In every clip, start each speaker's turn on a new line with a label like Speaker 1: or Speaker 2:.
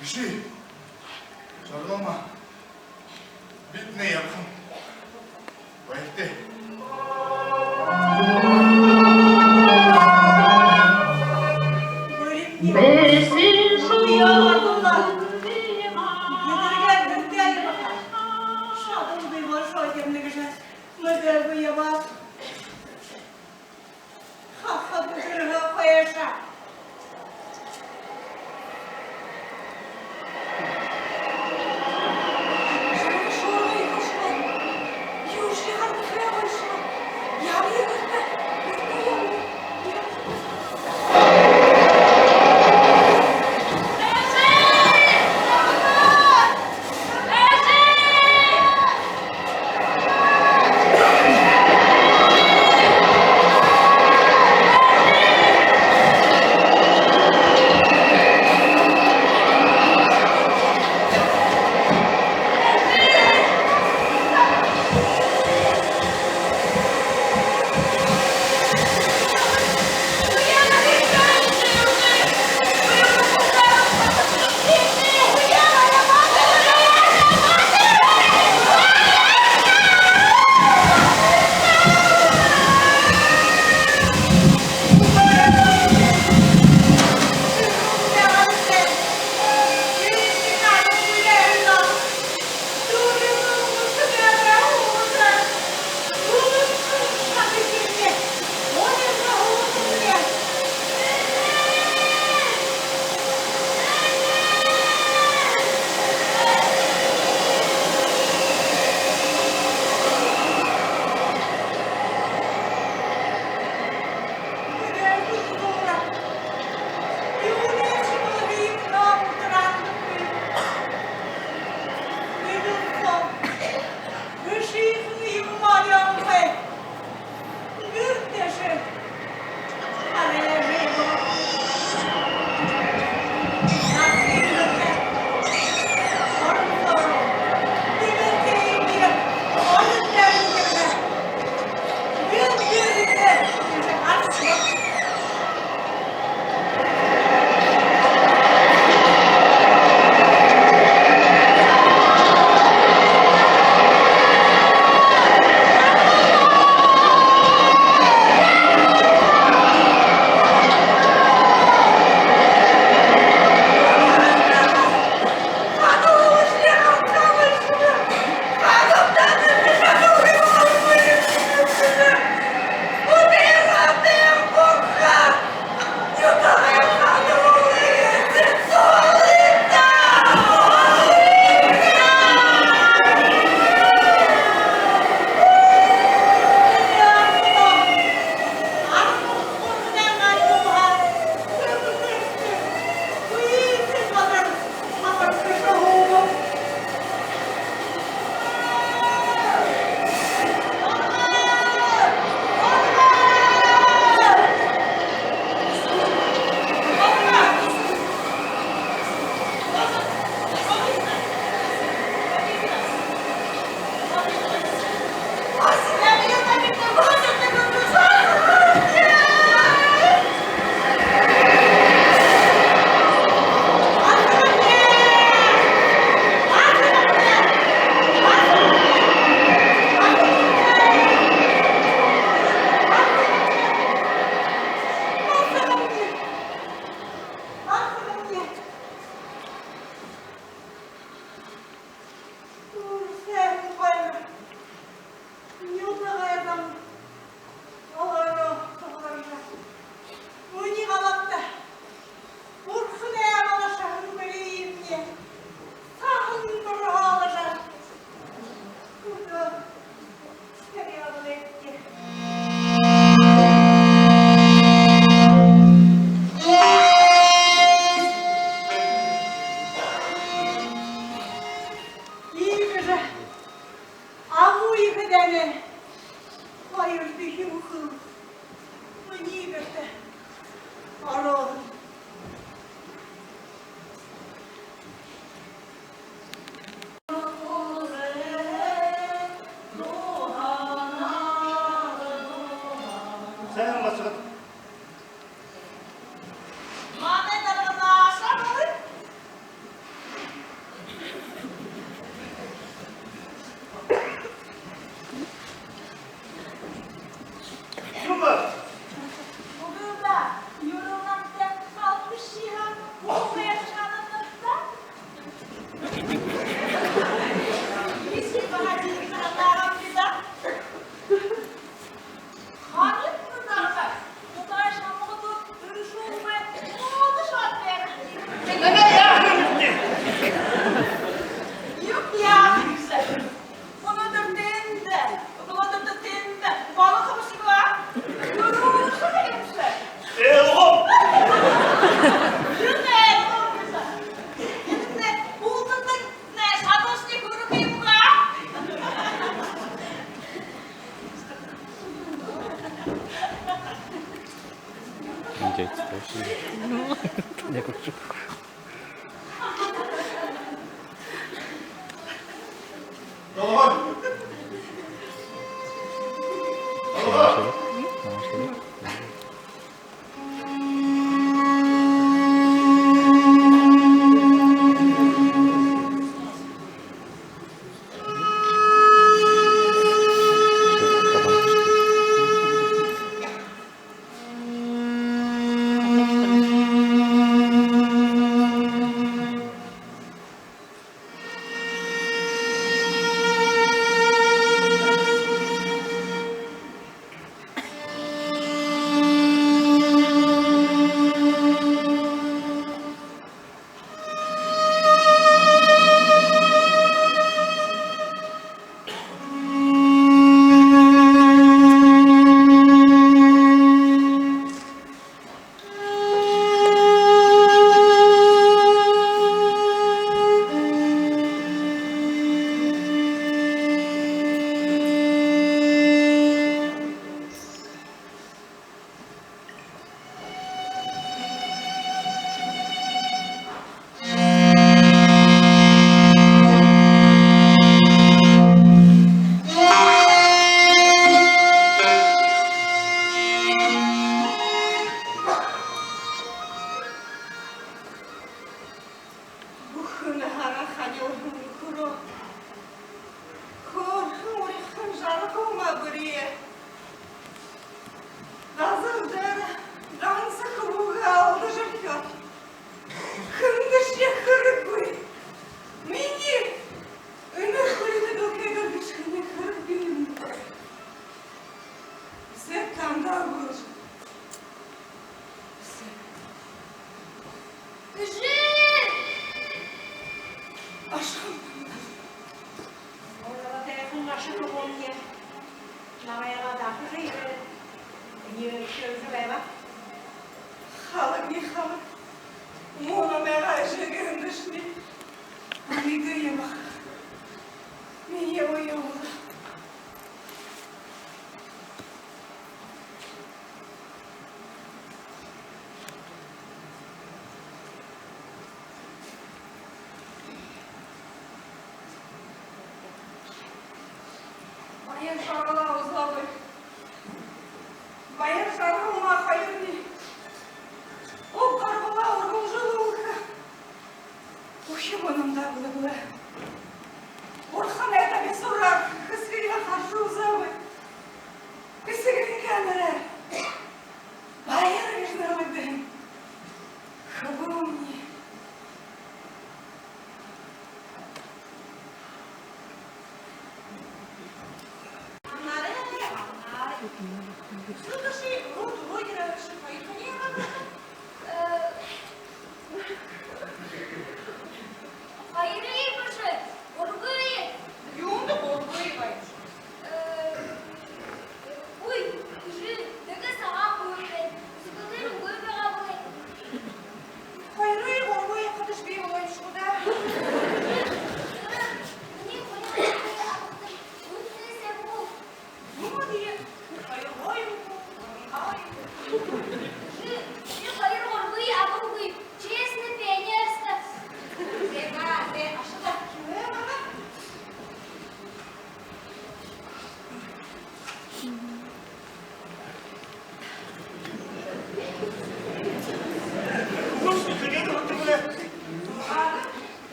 Speaker 1: Биши. Жаргома. Бидний явхан. Баяртай.
Speaker 2: Месин шуяла.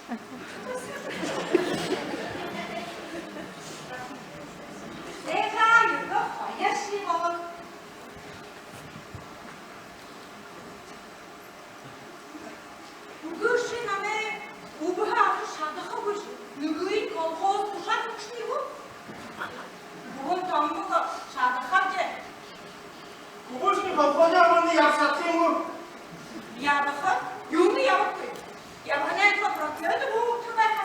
Speaker 3: 내가 이거 화야시 먹어. Угощи на мене убрато шадахаваш. Нүгүйн колхоз тушатmış него. Бүгін тамбуға шадахавде.
Speaker 1: Кубушни колхоза yapsatayım mı?
Speaker 3: Ябаха, юны ябакы. Ябаня это протеды bu тубака.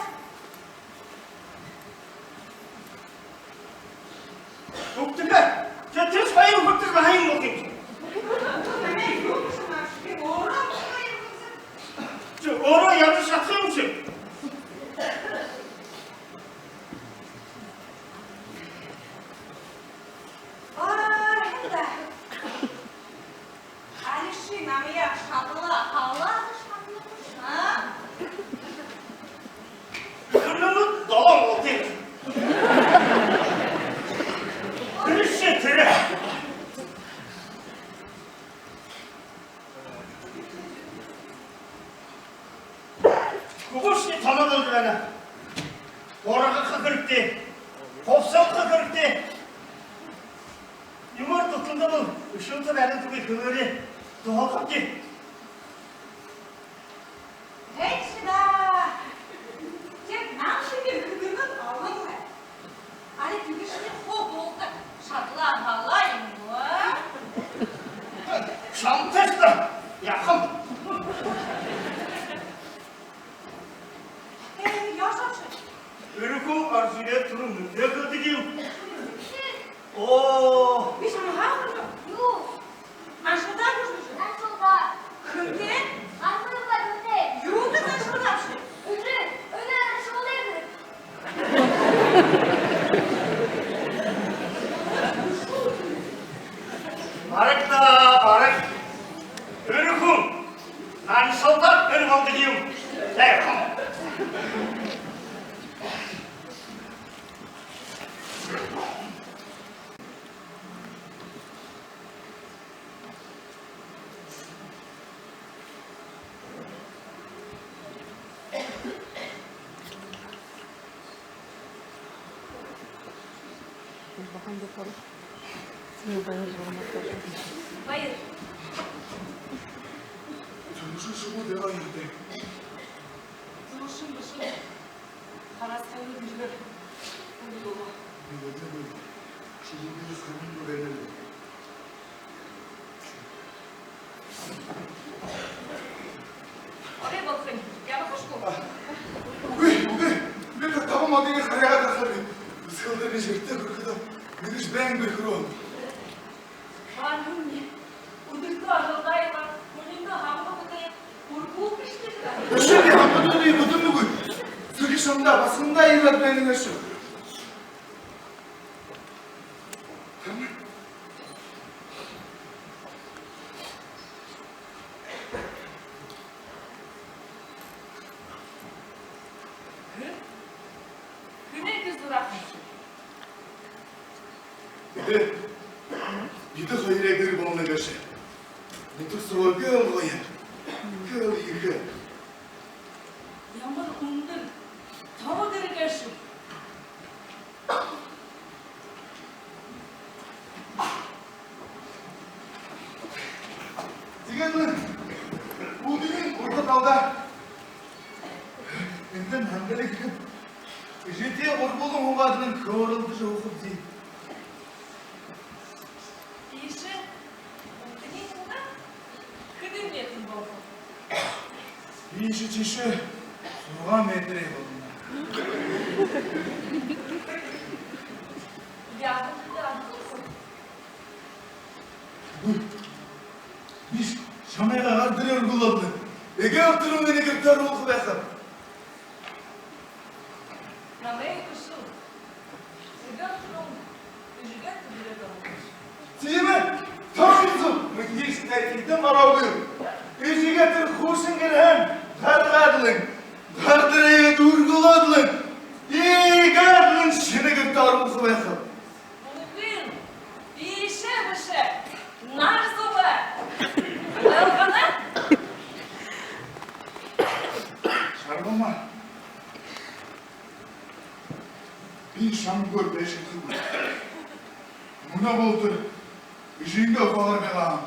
Speaker 1: Uktuka, çatış bayım uktuka hayım bakayım.
Speaker 3: Мен юнышын ашты, орам
Speaker 1: Oraya yanlış atıyor musun?
Speaker 3: Арда. Алиши на меня шадыла, халаты шадылыш, а?
Speaker 1: Kırlımı dolan oldu. Kırışı tırı. Kubuşni tanıdıldı bana. Orağı kıkırıktı. Kopsam kıkırıktı. Yumur tutuldu mu? Işıltı verdi tabi kıvırı. Doğa kaptı.
Speaker 3: Hepsi de. Tek namşıdır kıdırın alın mı? Ali tübüşünü hop oldu. Şadılar halayım bu.
Speaker 1: Şantıştı. Yakın.
Speaker 3: Yaşasın.
Speaker 1: Ürükü arzuyla turun. Ne kıldı diyeyim? Oo.
Speaker 3: Bir sana hazır mı?
Speaker 4: Yok.
Speaker 3: Aşağıdan düşmüşsün.
Speaker 4: Ben solda.
Speaker 3: Kırdı.
Speaker 4: Arkamda var önde.
Speaker 3: Yurdu aşağıdan düştü.
Speaker 4: Önü solda yapın.
Speaker 1: Barak da barak. Ürükü. Nani solda önüm oldu diyeyim. Yakın.
Speaker 3: Hayır.
Speaker 1: Çalışır şu devam etti.
Speaker 3: Duruşun dışı. Parasını gücü. Bunu dolu.
Speaker 1: Çubuğunu sorun verelim.
Speaker 3: Oraya bakın. Ya bak hoş
Speaker 1: 내가 답은 가야가 가서리. 서울대는 절대 그렇거든. 너희 뱅 그런.
Speaker 3: Anne, uydurdu aşağıdayım. Bunun da hamurda kurkuğu piştirdiler.
Speaker 1: Şimdi hamurda değil, budun mu? Söki şamda, basında yıllar benim yaşım. Tamam.
Speaker 3: Güne kız bırakmış.
Speaker 1: Bir de hayır ederi bana göre. Bir de soğuk hayır. Kıl yıkı.
Speaker 3: Yağmur undur. Tava deregeşim.
Speaker 1: 지금은 모두는 orta dalda. Enden hamdele gidip Jetiye Orbol'un hoğadının kıvırıldışı okup değil.
Speaker 3: İşi. Okunayım da. Kıdım yetim baba.
Speaker 1: İşi çişi soğan metre yolunda.
Speaker 3: Yağmur da haklısın.
Speaker 1: Biz Şamaya ardırıyor kullandı. Ege oturum beni gökler okup esam.
Speaker 3: Namaya kuşu. Sıgan turun. Ücügen tüdüre kalmış.
Speaker 1: Sime tanrısın. Müthiş terkiden arabıyım. İşi getir kuşun gelen. Kargadılın. Kardıraya durguladılın. İyi gardılın şini gökler okup esam.
Speaker 3: Bugün işe bışı. Narzılı. Algana.
Speaker 1: Şarbama. Bir şamgör beş kıldı. Buna boldur. İşinde ofalar belam.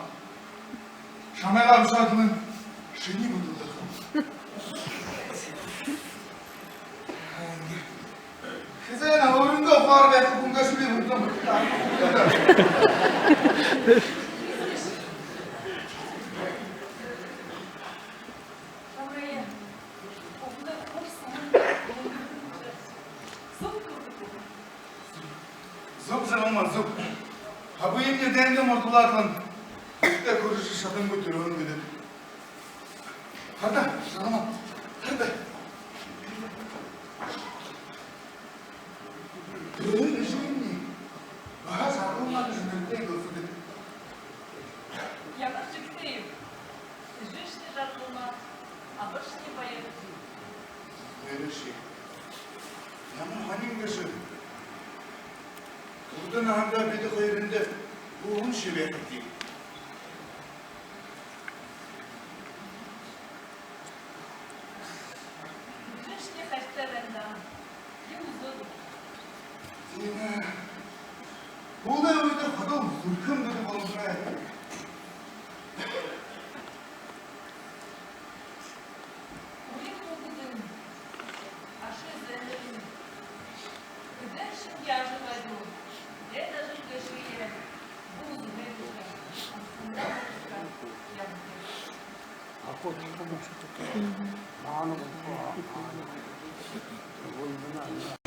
Speaker 1: Şamela Ruşad'ın şeni budurdu. Kızına oyunda ofalar belam. Bunga şüphe vurdum. Zıp zıvama zıp. Ha bu yemde denge mortulatlan. İşte kuruşu şatın götürüyorum dedi. Hadi, sağlam. Hadi. Dönün işini. Bana sarılmak için de götürdü dedi.
Speaker 3: Я вас чекаю. Жизнь жартума, а больше не поеду.
Speaker 1: Öyle şey. Ama hanım göğsü. Buradan anda bir de koyarında bu onun şey verdi.
Speaker 3: Жизнь не хозяйственна. Не узор.
Speaker 1: Yine. Bu da öyle kadın zırkım dedi bana.
Speaker 3: 우리 모두는 ошибки. Дальше я же пойду. Это же кашире. Буду медленно.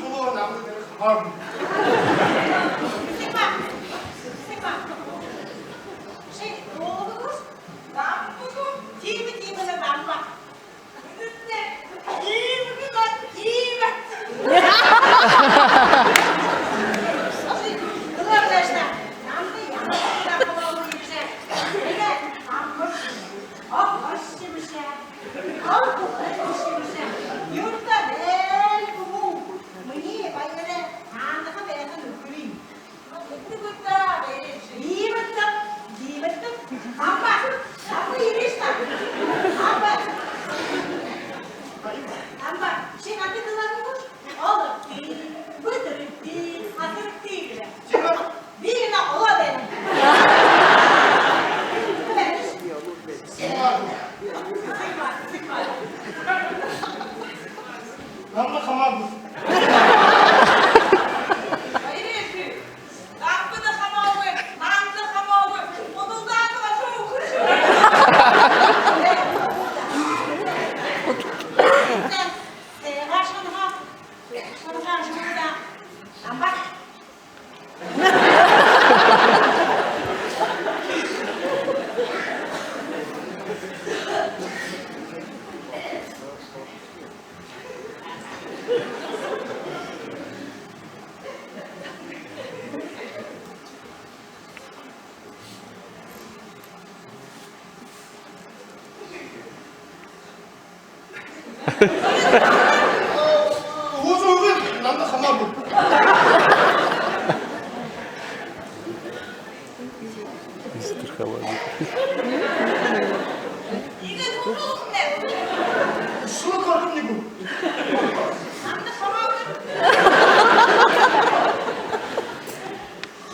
Speaker 1: Bu namlı dedi var mı? Namlı kamar bu. Huzurun namlı kamar bu.
Speaker 3: 이게 소중한데.
Speaker 1: Şunu gördün mü bu?
Speaker 3: 남자 가만히.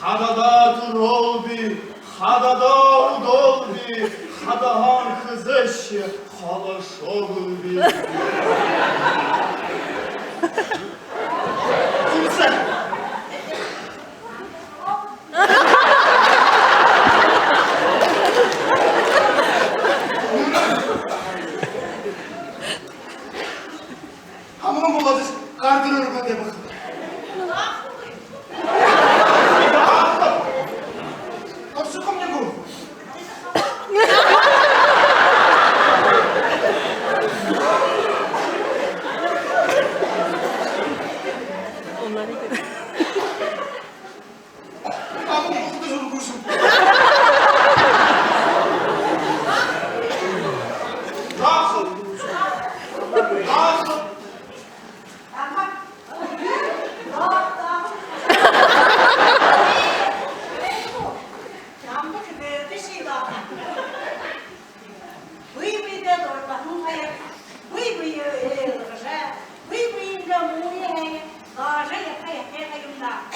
Speaker 1: Hadada dur ol bir, hadada udol bir, hadahan kızış, halaş ol bir. Kimse? Hamurun buladı, kardırır ben de bakın. Kapsı kom ne bu? Hamurun buladı zor kursun. Nasıl? Nasıl?
Speaker 2: Даже я юмда.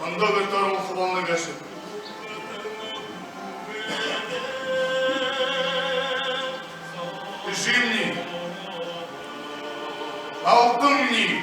Speaker 1: Onda bir tarafı kullanılır.
Speaker 5: Зимний, алтынный,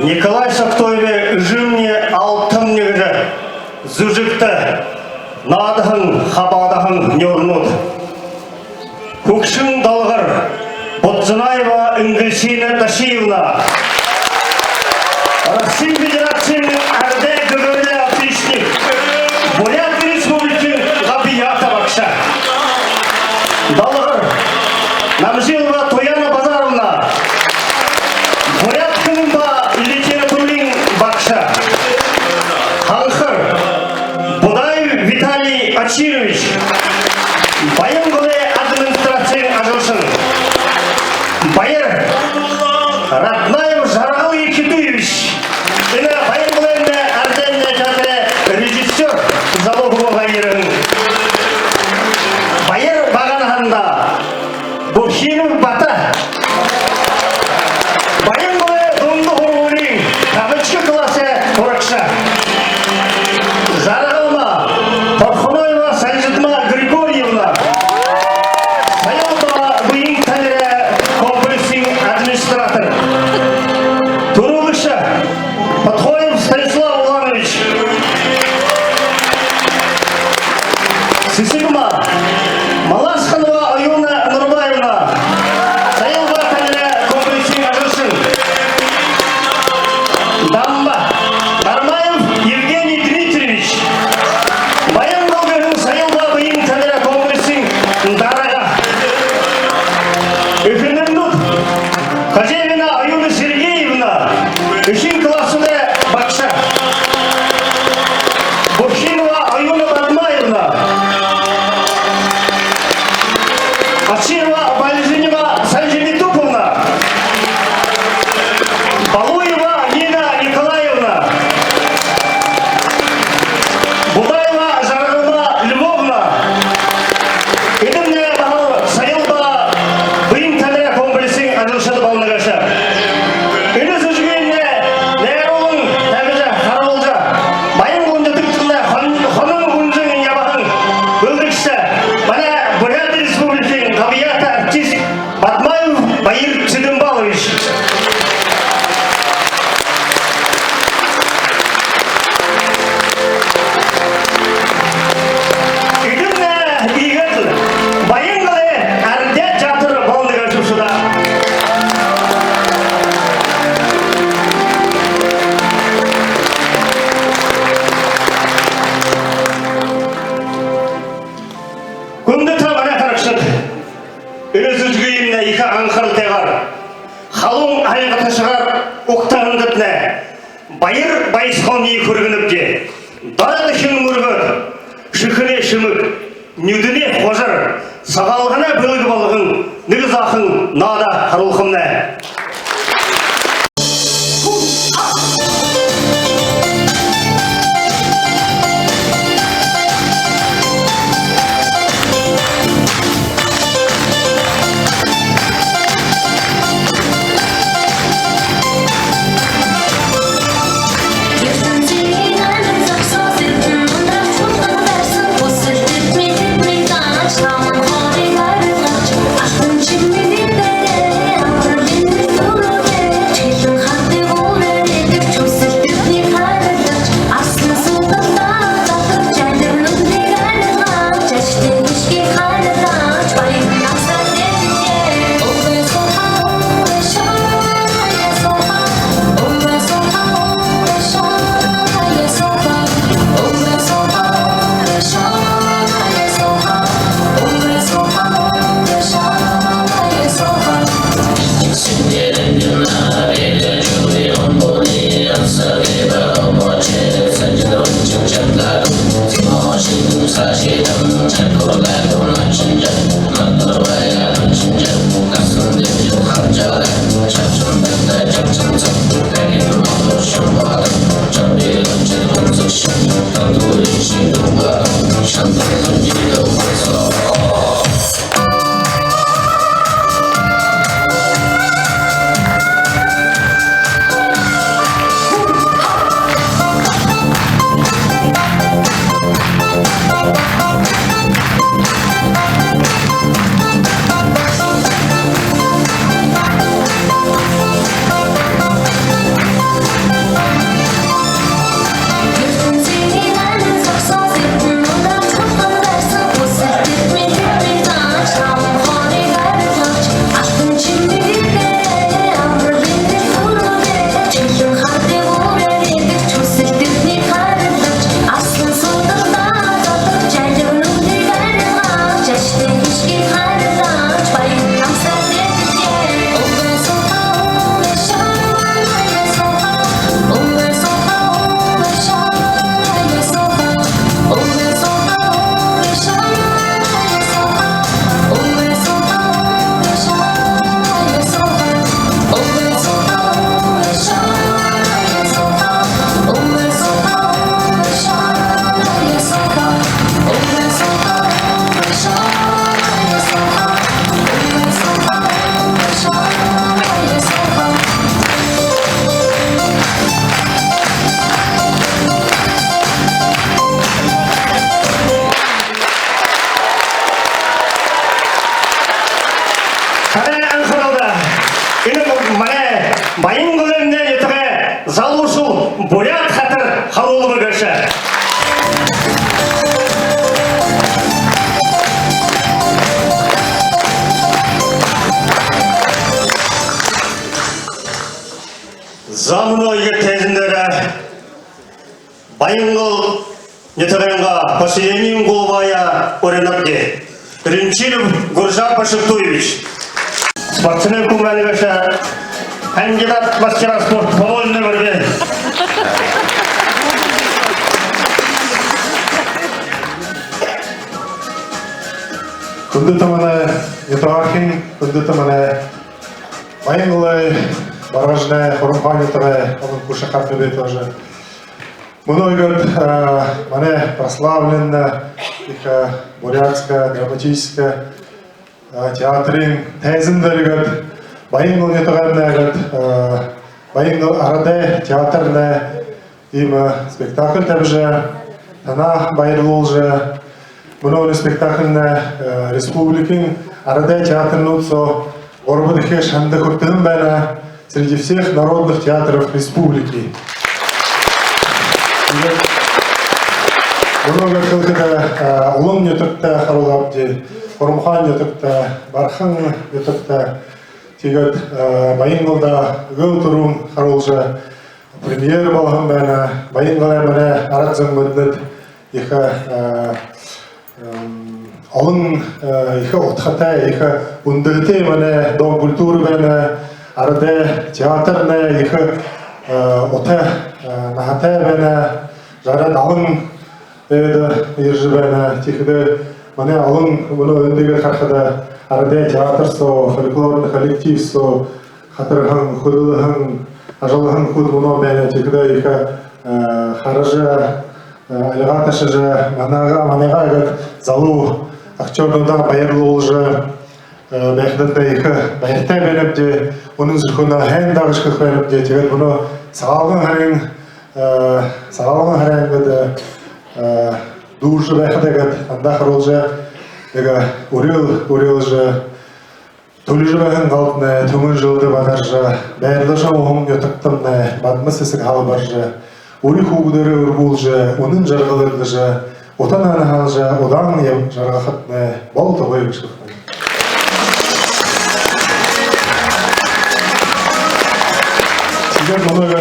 Speaker 6: Николай Сақтойбе жымне алтын негізі зүжікті надығын хабадығын нөрнуд. Көкшін далғыр Бұтжынаева Үңгілшені Дашиевна. Россия Федерацияның әрде гүгірлі отличник. Бурят Республики Ғабията Бақша. Далғыр Намжилова Тояна Базаровна. Бурят литературный Бакша. Ханхар Будай Виталий Ачирович. Баянголе администрация ажылшын. Байыр Ратнаев Жаргал Екитуевич. Ина Баянголе арденне жаты режиссер Залогова Байырын. Байыр Баганханда Бурхинов Бата. Жаргалма Пархуноева Санжитма Григорьевна. Саялтова Буин Танера комплексный администратор. халуун айгата шығар ұқтағындытны, байыр байысқан ей көргініпте, дады шын мұрғыр, шүкіне шүмік, нүдіне қожыр, сағалғына бөлгі балығын, нүгіз ақын нада қарулқымны. Байын көлеміне етігі залушыл бояк қатыр қалулығы көрші. Замын ойы тезіндері байын көл етігінға поселением голубая оренапте. Ренчилов Гуржа Пашевтуевич. Спортсмен кумәлі көрші. Кандидат мастера спорт повольный борьбе.
Speaker 5: Күндіті мұны етуақин, күндіті мұны майынғылы, баражны, құрымхан етуғы, оның күші қатты бет өжі. Мұны ойгөт, мұны прославленні, бурятска, драматическа, театрин, тәзін дәрігөт, Байынгыл нетуғанны Байынгыл арады театрны имы спектакль тәбіжі, тана байырлы олжы. Мұны спектакльны республикин арады театрны ұтсо орбыдыхе шанды күртінің бәні среди всех народных театров республики. Мұны ғырқылқыда ұлым нетуқта қарулапты, Құрымхан нетуқта, Бархан нетуқта. Тегет Байынгылда гыл турум харулжа премьер балган бана Байынгылда мене аратзан мөддет иха алын иха отхата иха ундыгте мене дом культуры бана арада театрны их ота нахатай байна жара давын ержи байна тихде мане алын bunu өндөгөр харахада арада театр со фольклорный коллектив со хатырхан худылхан ажалхан худ bunu байна тихде их хаража алгаташжа манага гад залу актёрнуда баярлуу уже бэхдэт их баяртай берип де onun зүрхөнө хэн дагшгах берип де тэгээд bunu сагын харин гэдэг дүүж байхадаг андахар уже яг үрэл же төлөжбэхэн галдны төмөн жылды багаржа байрлаша ухам ятактамна бадмас хэсэг халбаржа үрий хүүгдэрэ өргүүлжэ үнэн жаргалырлжа утананы хаалжа удаан жаргахатны бол тогой гişгэх Сейчас много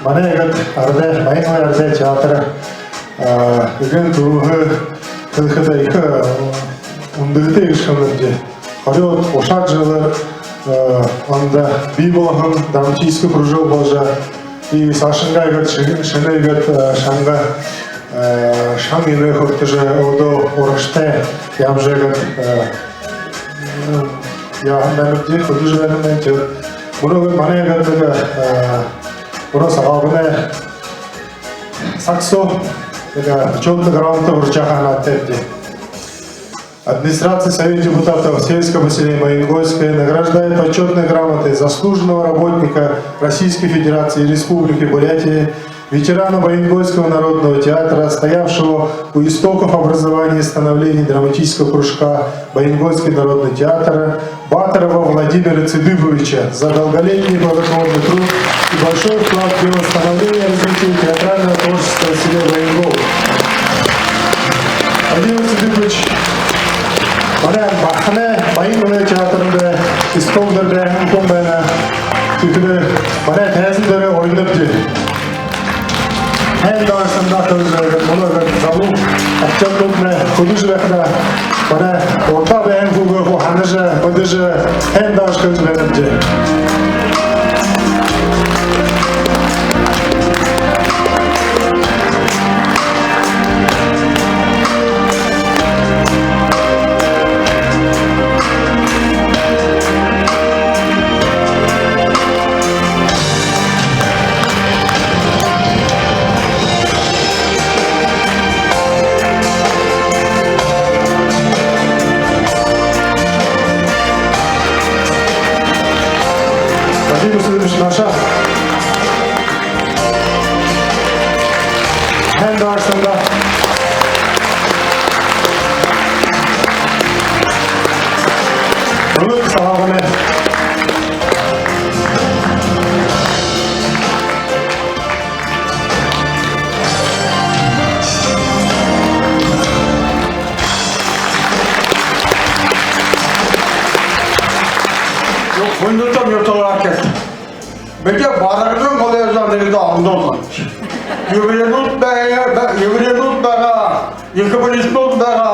Speaker 5: манайгад арда майнвай арда театр igen турхы кылхыда их ундырты ишканды хорёт ошаджылы анда биболхан драматический кружок болжа и сашынгайгад шынайгад шанга шангины хортыжы одо орыште ямжагад я намерди ходыжвенмен те bunu manaygad bunu сагабына саксо четко грамотно вручахана тепти. Администрация Совета депутатов сельского поселения Маингольское награждает почетной грамотой заслуженного работника Российской Федерации и Республики Бурятия, ветерана Маингольского народного театра, стоявшего у истоков образования и становления драматического кружка Маингольский народный театр, Батарова Владимира Цидыбовича за долголетний плодотворный труд и большой вклад в восстановление и развитие театрального творчества в селе Маингол. Владимир Цидыбович Махане Маингол театрында истолдырды комбайна тикді мане тәсілдері ойнапты. Хэн дағысында қылжайды, мұны залу актерлықны құдыжырақта мане орта бәйін күгі қоғаныжы, құдыжы хэн дағыш қылжырақты. Наша хэн дағысында бұлық сағағыны
Speaker 7: Бұндыртам ертоға әкетті. Бәке барағының қолай жаздырды аңдылған. Евренут бәға, екібіріснут бәға.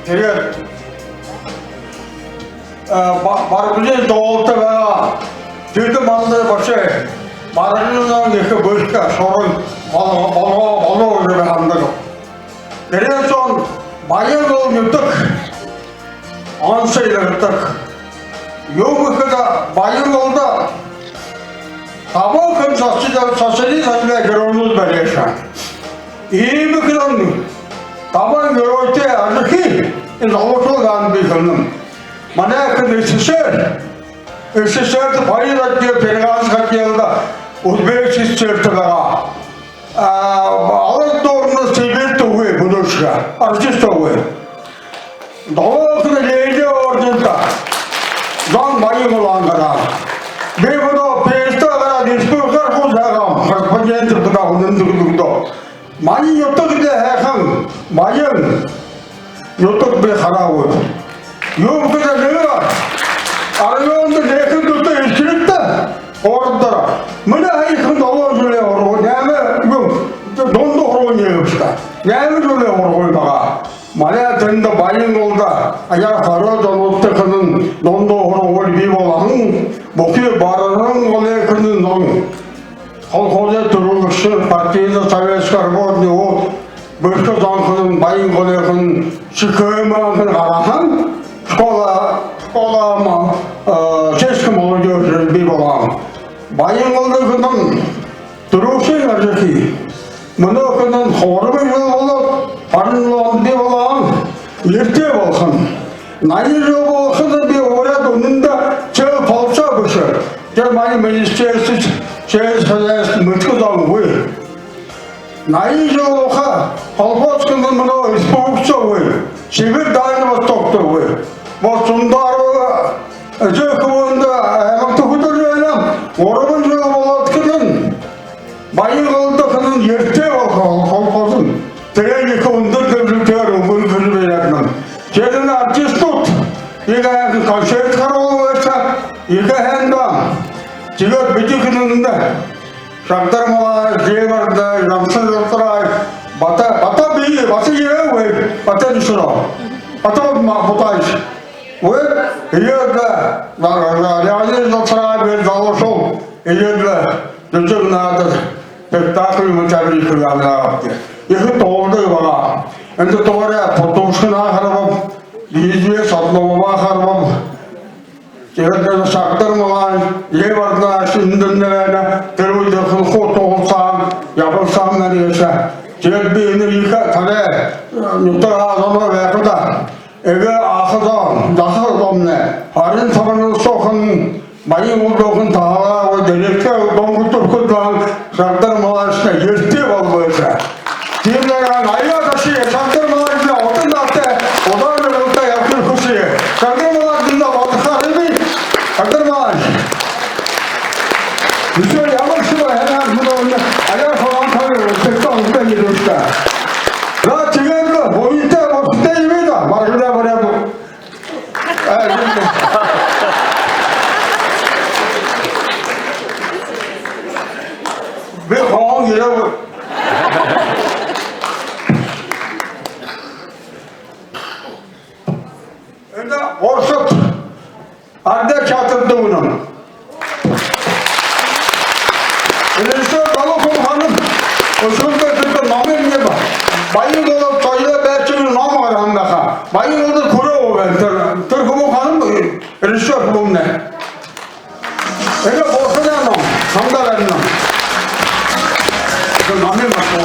Speaker 7: Тегер, барғызен тоғылты бәға. Түйді маңдай башы, барағының екі бөлікке сорын балға өре бәғандығы. Керен сон, байын ол нүттік. Ансайлығыттық. Йомықыда байын олда табыл кім сасыды сәтілі геройлық бәлеша. Емікінің табын геройты әзікі залошылған бейхінің. Мана әкін СССР байын әтте перғаз қателді Өзбек сестерті баға. Алыр торыны себетті өй бұдыршыға, артист өй. Дауылқыны лейді ордынға, заң байым ұланғыда. Бейбұда пейісті ғана республикар қыз әғам, қырпагентірдіға ұнындығында. Майын йоттықыды әқын, майын йоттық бей қарауы. Йомкыда лейі бар, арыйонды лейкін тұтты ескілікті орындыра. Мұны әйкін дауыл жүле орғы, нәмі донды орғы не өпшіға. Нәмі жүле орғы баға. Манай тэнд баян болда аяа хараад онцгойн нондоо хөрөөр бий болон бүхий баран голын ном холхолой төрөлгсөн партийн цавэскар боодны уу бүрхэ зонхон баян голын шикэмэн гарахан школа чешском молодежи бий болон баян голын төрөвшин ажихи Мөнөөхөн хорвын болоод парнлон би болон эртээ болсон. 80 жил болсон би ураад үнэндээ чөө полцоо биш. Тэр манай министерствд чээс хаяас мөчгөөгүй. 80 жил уха холбооцсон мөнөө республикчгүй. Сибирь дайнаас тогтоогүй. Босундар зөвхөн амт хөдөлгөөн 3 жил болоод гэн баян голдохын эртээ холбоосон. Тэрийг өндөр дэвлэгээр өнгөрүүлж байна. Тэрний артистууд яг концерт гаргуулсан. Яг хэнда тэгээд бидийхэн шагдармаа зэвэрдэ ямсалтрай бата би басиевэ бата нишро. Бата мабутайш. Вэ яг реализм царай залошо. Яг дэжгнаад спектакль мчаври хуралаа. Их тоолдог байгаа. Энд тоороо потомшнаа харав. Дижээ садловаа харав. Тэгээд шагдармаа еварна шиндэнэ тэрүүдэхэн хотоолсан явуулсан нарийша. Тэгээд би энерийха тарэ нүтаа зоноо байхуда. Эгэ ахадон дахадомне харин таван сохон баян улгын таа дэрэгтэй донготурхуд шагдармаашна эртээ болбойса. Тэрээр аяа даши шагдармаашна отон датэ удаанаа явах хүсэ. Шагдармаашна бодхарები шагдармааш. Ისე ямар შეა მოდონ аяа ხალხი სექტორში დაშა. რა ჩიგენდა მოიტა მოსტეივიდა მარგდა მარადო. 왜 공항이라고? 근데 어서 안돼 차트도 우는. 그래서 나도 하는 어서부터 남의 봐. 마이너도 저희가 배치를 넘어가라 한다가 마이너도 걸어오면 들고 가는 거 그래서 보면 내가 벗어나면 상담하는 남의 맞고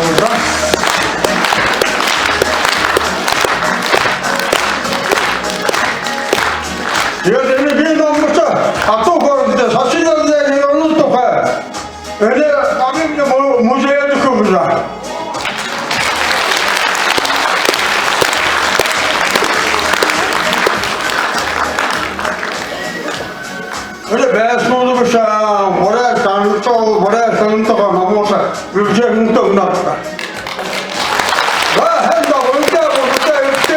Speaker 7: 얘들이 비nom부터 앞서 걸었는데 사실은 이거는 똑같아. 근데 남의 무죄에 듣고 보자. 근데 매수도 보자. 뭐래 장초 뭐래 장초가 넘어서 유죄는 또 났다. 와 한다 원자 이때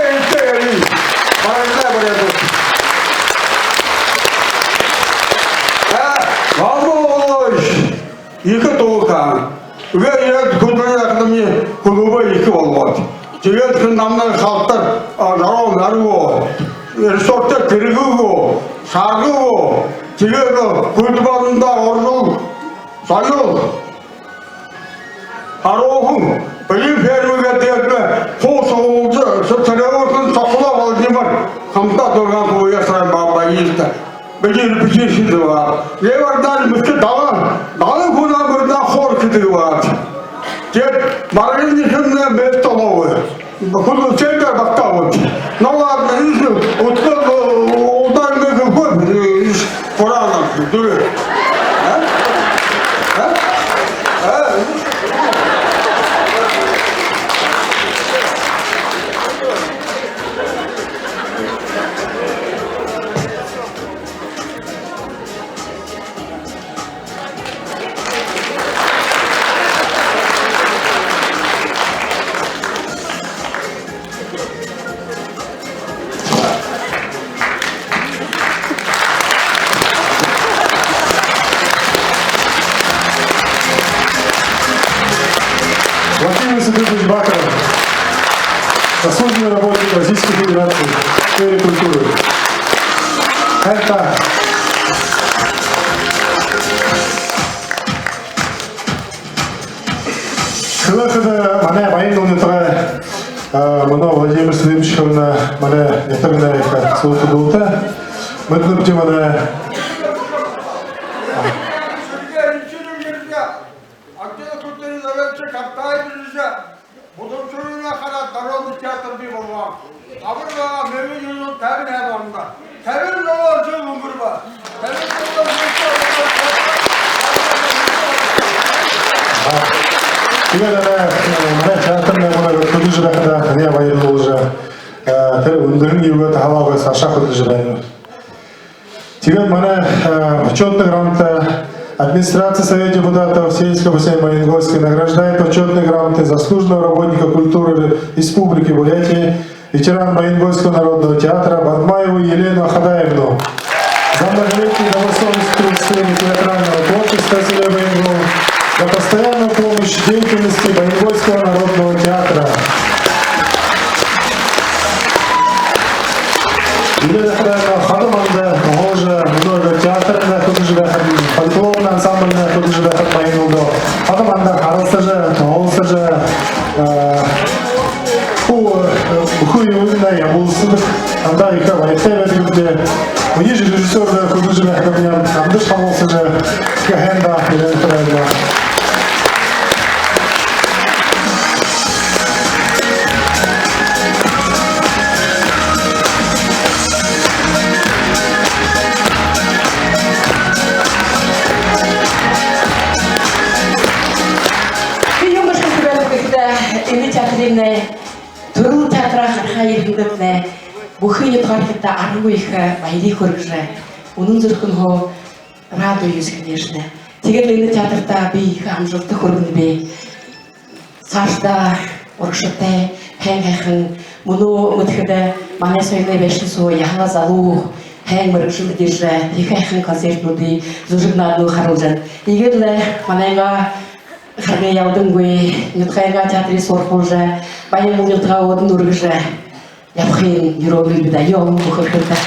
Speaker 7: 말한다 그래도. 너무 이거 도가 왜 이렇게 고등학교에 공부가 이렇게 올라왔지? 지금 그 남는 학들 나르고 리소트 들고 사고 지금 공부한다 어르신 사요 하루후 이 배우가 되었네 호소저 저처럼 sakla valdiman kamta dorgan koya saray baba yista begir bichisido var ye vardan müşte dalan guna burda khor kidigo var jet margin nikhne metolowe bakul center baktawo nolar nisu utko odan ge ko korana dur
Speaker 5: Владимир Сергеевич Бакаров, заслуженный работник Российской Федерации в сфере культуры. Это Хлопоты мане байнул нетра мано Владимир Слимчевна мане нетагна их слуху дута. Мы тут мане Теперь мане театрная мане кудыжда когда не байнул уже. Тэр өндөрн юугаа халаагаа саша кудыж байна. Теперь мане почетный грант администрация Совета депутатов Сельского Сейма Янгольской награждает почетной грамотой заслуженного работника культуры Республики Бурятия, ветеран Маингольского народного театра Батмаеву Елену Хадаевну. За многолетний добросовестный в сфере театрального творчества селя Маингол, за постоянную помощь деятельности Маингольского народного театра. Елена Хадаевна Хадаманда, Гожа, много театрная кудыжда, фольклорный ансамбльная кудыжда Маингольда. Хадаманда харалса же, толса же, хуйна я был сыдык, анда и кава, и тебе где. У них же режиссер кудыжда Хадамян, анда шамолса же, Кахенда, Елена Хадаевна.
Speaker 8: Төрөл театраа харахаа иргэдэвнэ бүхий тохиолдолд аргагүй их баярыг хүргэж үнэн зөвхөн радио юус гэнэшнэ. Тэгээд энэ театртаа би их амжилт хүргэнэ би. Цаашдаа урагштай хайхан мөнөө мэдхэд манай соёлын байшин суу яхаа залуу хайн мөрөгшөнд дэж их хайхан концертуудыг зүрхнаа нөө харуулж. Тэгээд манайга харны явдангүй нутгайга театрын сурах уже баян нутгаа одон үргэж явахын юровыг бид аян бохорхолтой.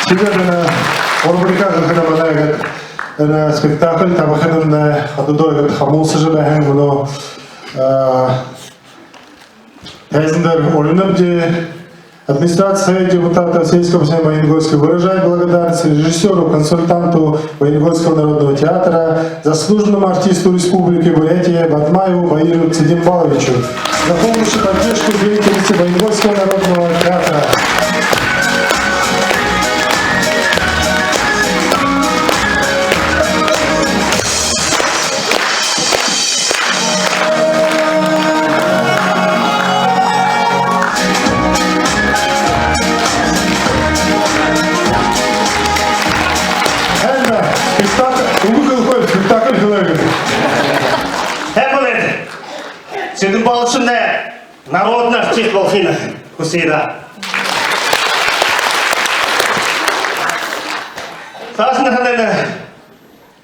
Speaker 5: Сегодня рубрика на спектакль табахын хадудой хамулсы же бәһәң моно Тайзендер Олинабди администрация депутата Сельского Сейма Янгольской выражает благодарность режиссеру, консультанту Янгольского народного театра, заслуженному артисту Республики Бурятия Батмаеву Баиру Цидимбаловичу за помощь и поддержку деятельности Янгольского народного театра.
Speaker 6: Цидимбаловичне народный артист Волхина Хусейда. Сасын хадайда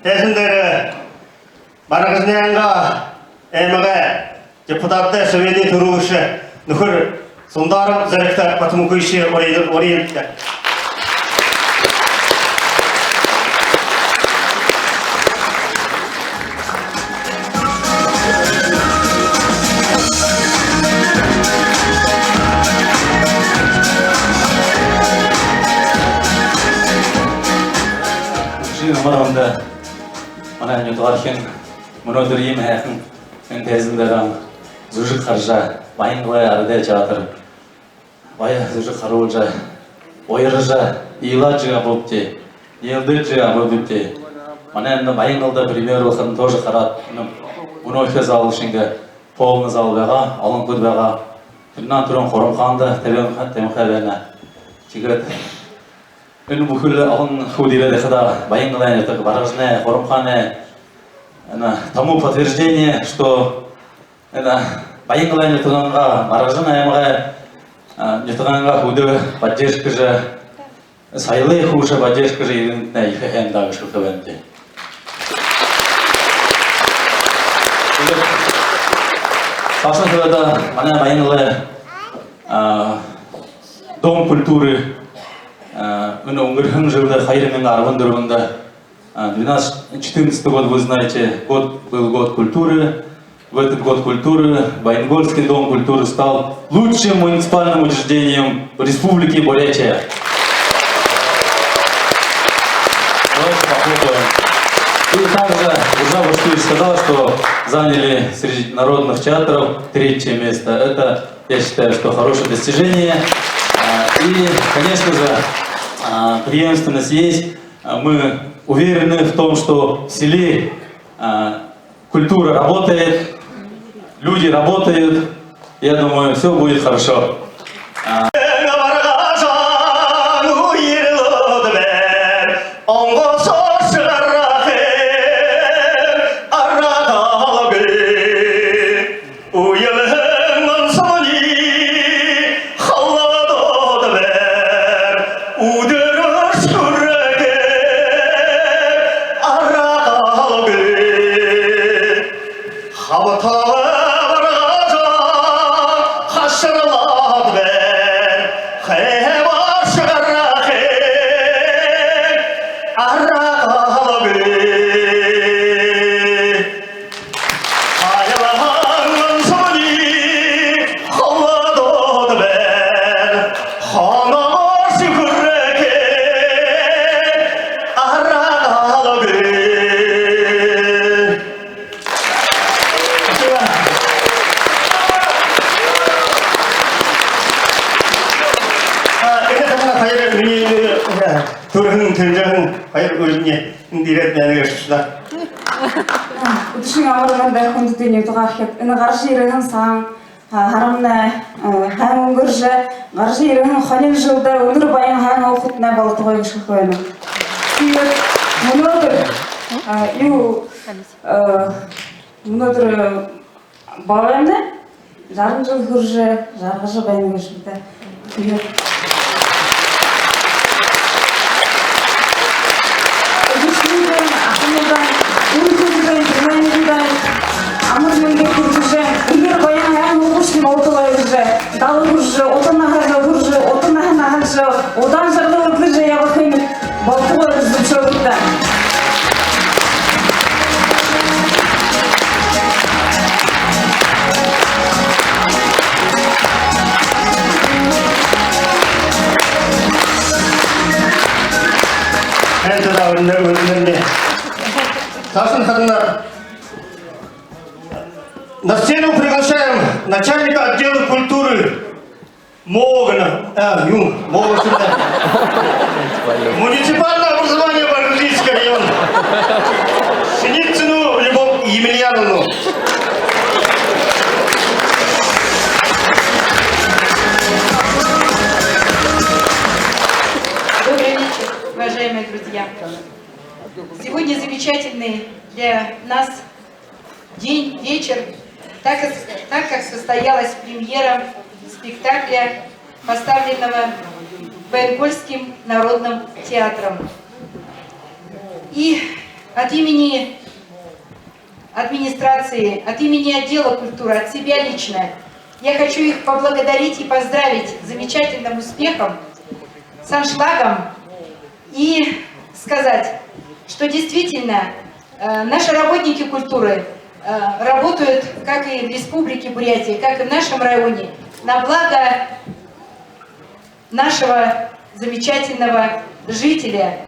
Speaker 6: тәсіндері барағызнянға әміға депутатты сөйеді тұрушы нүхір сондарым зәрікті батымы көйші орейді.
Speaker 9: Мадамда, мана не товарищен, много им хэхэн, энтезендерам, зужик харжа, байнглая арде театр, бая зужик харулжа, ойржа, иладжига бопте, елдыджига бопте, мана на байнглда примеру хан тоже харат, много зал шинга, полный зал бега, алан куд бега, финан турон хоромханда, темхавена, тигет. Энэ бүхэл он худиле дехада байнглая так баражне хоромхане она тому подтверждение, что это байнглая туганга баражна ямга нетуганга худе поддержка же сайлы хуша поддержка же иринтне ихэнда гышкавенте. Пашинкада она военная дом культуры жылда Хайрмен Арвандерванда 12-14 год, вы знаете, год был год культуры. В этот год культуры Баянгольский дом культуры стал лучшим муниципальным учреждением в Республике Бурятия. Давайте похлопаем. И также Уржа Башкирия сказала, что заняли среди народных театров 3-е место. Это, я считаю, что хорошее достижение. И, конечно же, преемственность есть. Мы уверены в том, что в селе культура работает, люди работают. Я думаю, все будет хорошо.
Speaker 10: Өдөршин амарганда хүндэтгэний дугаархэд энэ гарш ирэн сан харамна хаан өнгөрж гарш ирэн хонин жылда өнөр баян хаан оохтна болдгоо гэх байна. Тэгээд өнөөдөр баванда 60 жил хөрж жаргаж байна гэж бид. Тэгээд одан жардам өткөж ябахын болтугар зүчөгдө.
Speaker 6: Это да, на сцену приглашаем начальника отдела культуры Могана, муниципальное образование Баргузинский район, Синицыну Любовь Емельяновну.
Speaker 2: Добрый вечер, уважаемые друзья. Сегодня замечательный для нас день, вечер, так как состоялась премьера спектакля, поставленного Баянгольским народным театром. И от имени администрации, от имени отдела культуры, от себя лично, я хочу их поблагодарить и поздравить с замечательным успехом, с аншлагом и сказать, что действительно наши работники культуры работают как и в Республике Бурятия, как и в нашем районе, на благо нашего замечательного жителя.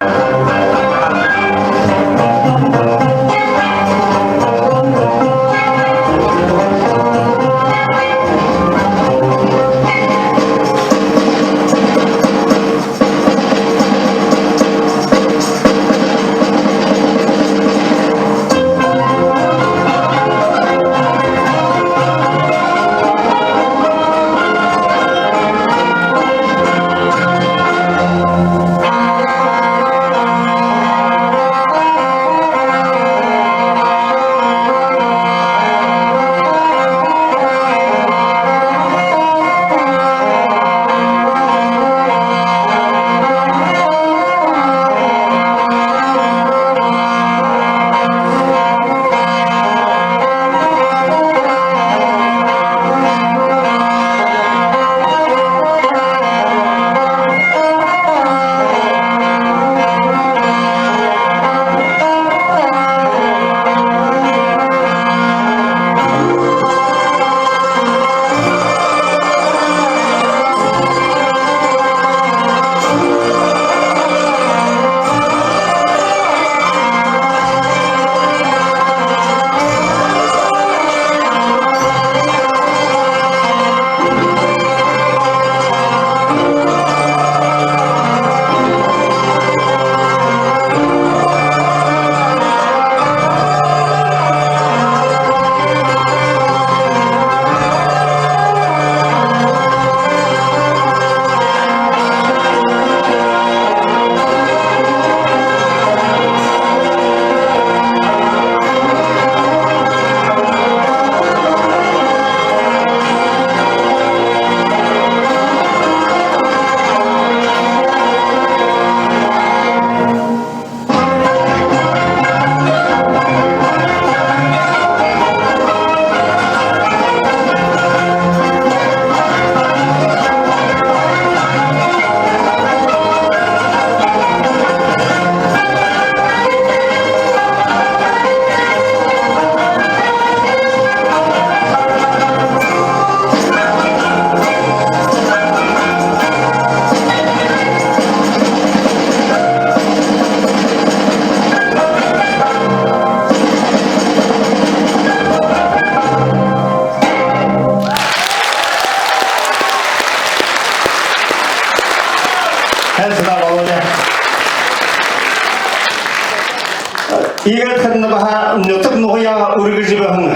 Speaker 6: ургижбахын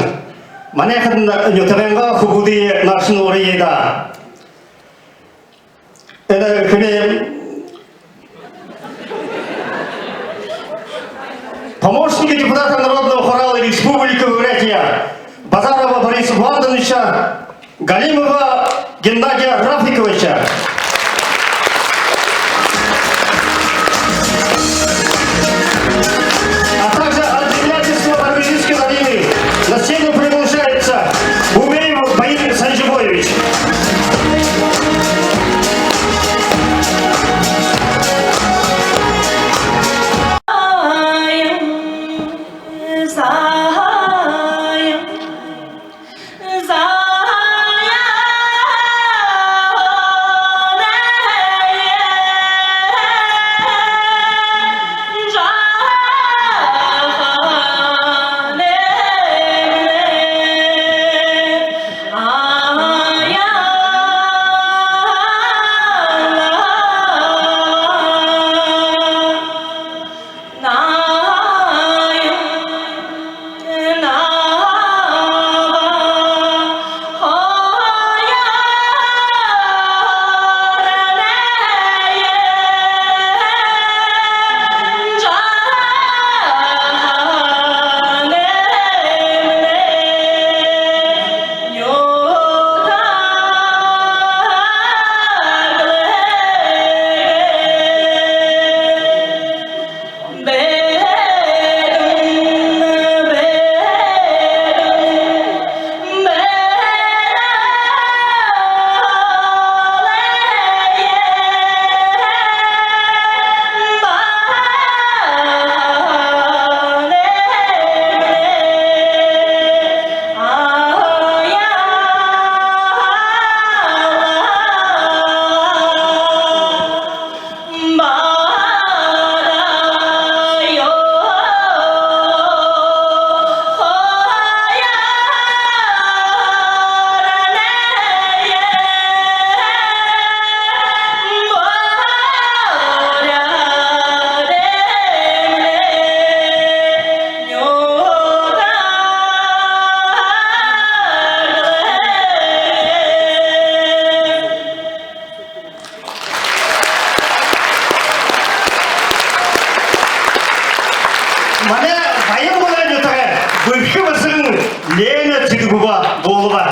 Speaker 6: манайхан нютаганга хубуди маршин урыйда. Это кне помощники депутата Народного хорала Республики Бурятия Базарова Бориса Владимировича, Галимова Геннадия Рафиковича. А также от землячества Барбежинской долины на сцену приглашается Бумеев Баир Санжибоевич. Лена Цыгубова Болова.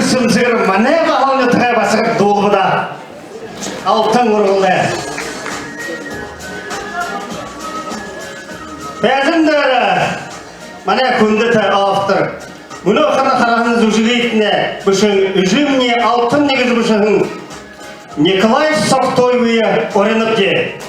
Speaker 6: Сымсыр мане бағалны тұға басығып долғыда алтын ұрғылды. Бәзімдері мане күнді автор. Мұны оқырна қарағын зүжігейтіне бүшін үжімне алтын негіз бүшін Николай Соқтойвые орынып де.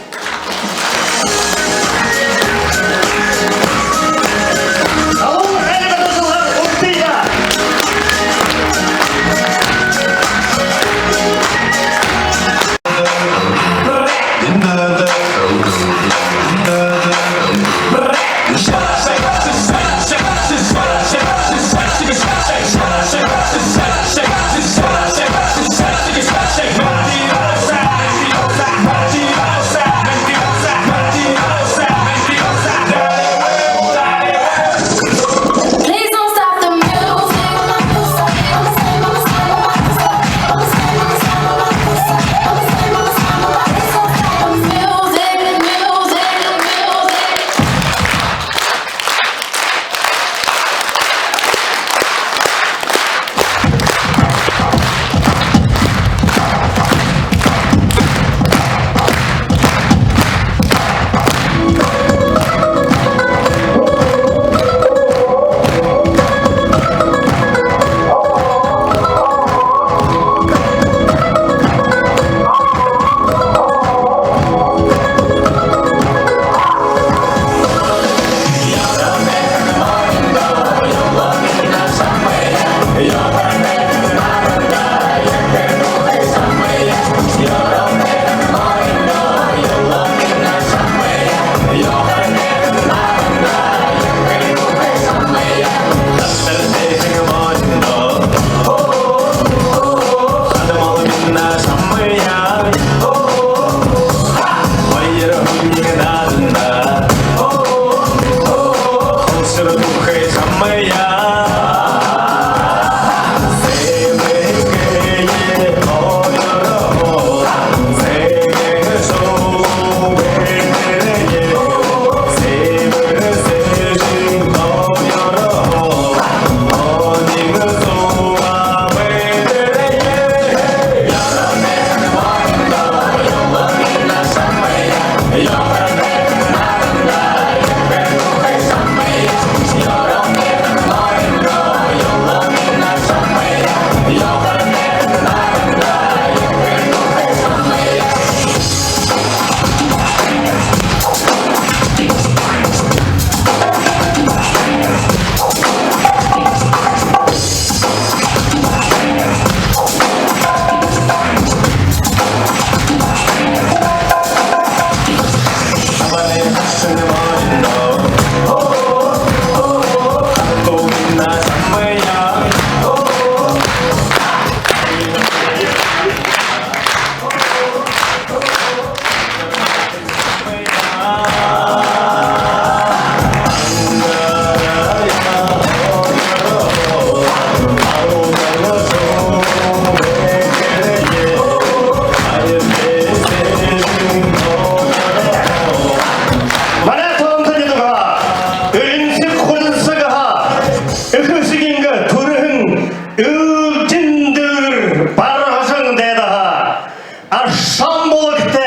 Speaker 6: шам болыкты,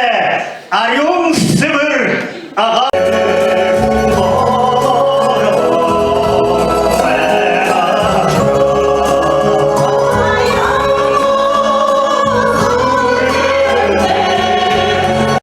Speaker 6: Орем Сібір, аға.